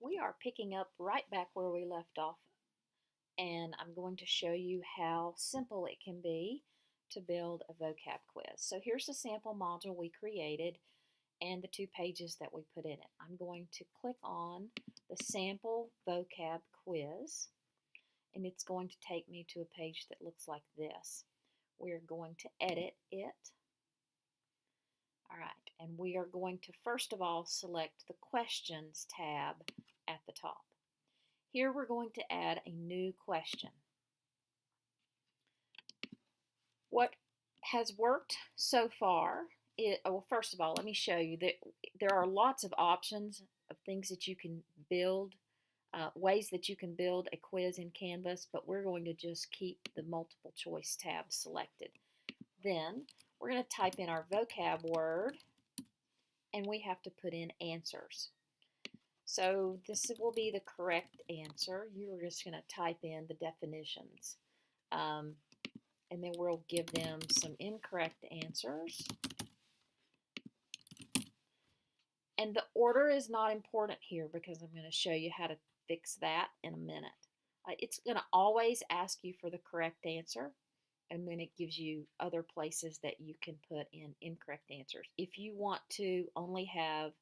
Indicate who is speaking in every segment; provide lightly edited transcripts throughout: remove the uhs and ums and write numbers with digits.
Speaker 1: We are picking up right back where we left off, and I'm going to show you how simple it can be to build a vocab quiz. So here's the sample module we created and the 2 pages that we put in it. I'm going to click on the sample vocab quiz, and it's going to take me to a page that looks like this. We're going to edit it. All right, and we are going to first of all select the questions tab at the top. Here we're going to add a new question. What has worked so far, well, first of all, let me show you that there are lots of options of things that you can build, ways that you can build a quiz in Canvas, but we're going to just keep the multiple choice tab selected. Then we're going to type in our vocab word, and we have to put in answers. So this will be the correct answer. You're just going to type in the definitions. And then we'll give them some incorrect answers. And the order is not important here because I'm going to show you how to fix that in a minute. It's going to always ask you for the correct answer, and then it gives you other places that you can put in incorrect answers. If you want to only have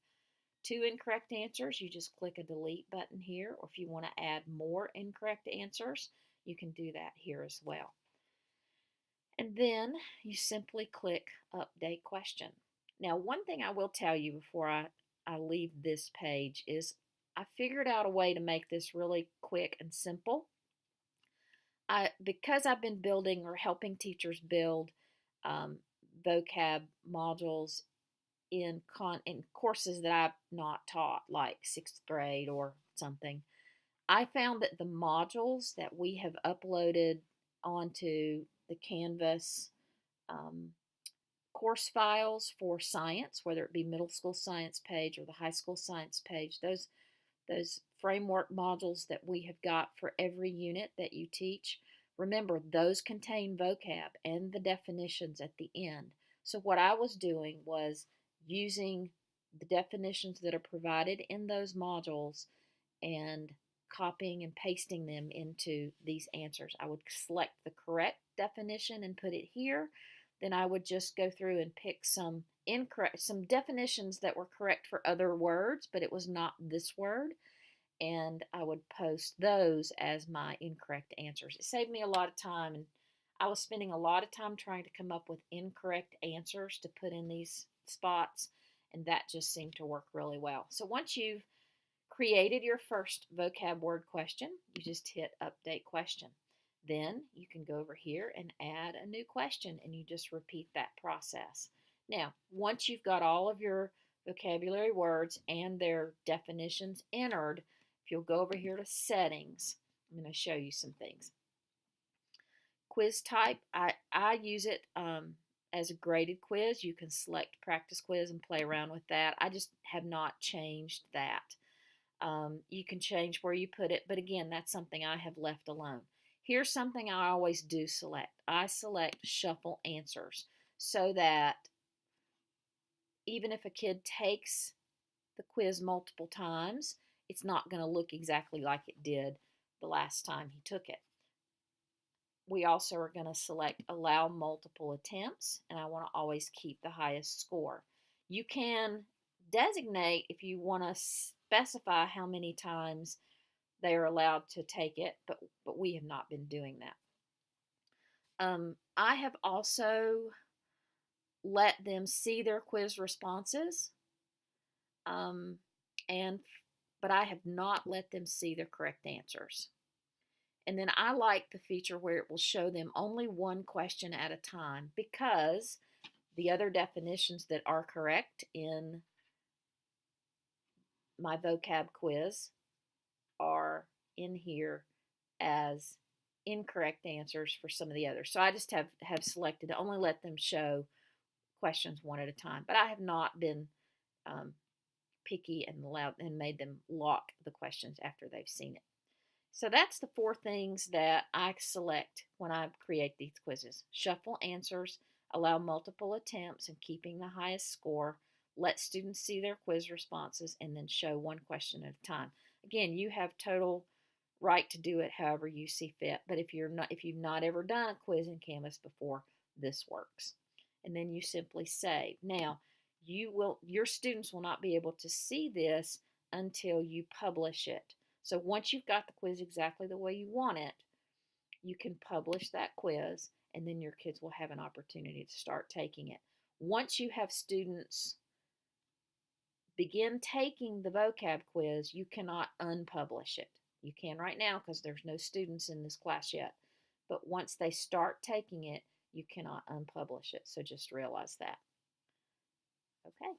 Speaker 1: 2 incorrect answers, you just click a delete button here, or if you want to add more incorrect answers, you can do that here as well. And then you simply click Update Question. Now, one thing I will tell you before I leave this page is I figured out a way to make this really quick and simple. Because I've been building or helping teachers build vocab modules in courses that I've not taught, like 6th grade or something, I found that the modules that we have uploaded onto the Canvas course files for science, whether it be middle school science page or the high school science page, those framework modules that we have got for every unit that you teach, remember those contain vocab and the definitions at the end. So what I was doing was using the definitions that are provided in those modules and copying and pasting them into these answers. I would select the correct definition and put it here. Then I would just go through and pick some definitions that were correct for other words, but it was not this word, and I would post those as my incorrect answers. It saved me a lot of time, and I was spending a lot of time trying to come up with incorrect answers to put in these spots, and that just seemed to work really well. So once you've created your first vocab word question, you just hit Update Question. Then you can go over here and add a new question, and you just repeat that process. Now, once you've got all of your vocabulary words and their definitions entered, if you'll go over here to Settings, I'm going to show you some things. Quiz type, I use it as a graded quiz. You can select practice quiz and play around with that. I just have not changed that. You can change where you put it, but again, that's something I have left alone. Here's something I always do select. I select Shuffle Answers so that even if a kid takes the quiz multiple times, it's not going to look exactly like it did the last time he took it. We also are going to select Allow Multiple Attempts, and I want to always keep the highest score. You can designate if you want to specify how many times they are allowed to take it, but we have not been doing that. I have also let them see their quiz responses, but I have not let them see their correct answers. And then I like the feature where it will show them only one question at a time, because the other definitions that are correct in my vocab quiz are in here as incorrect answers for some of the others. So I just have selected to only let them show questions one at a time. But I have not been picky and made them lock the questions after they've seen it. So that's the 4 things that I select when I create these quizzes. Shuffle answers, allow multiple attempts and keeping the highest score, let students see their quiz responses, and then show one question at a time. again, you have total right to do it however you see fit. But if you've not ever done a quiz in Canvas before, this works. And then you simply save. Now, your students will not be able to see this until you publish it. So once you've got the quiz exactly the way you want it, you can publish that quiz, and then your kids will have an opportunity to start taking it. Once you have students begin taking the vocab quiz, you cannot unpublish it. You can right now because there's no students in this class yet. But once they start taking it, you cannot unpublish it. So just realize that. Okay.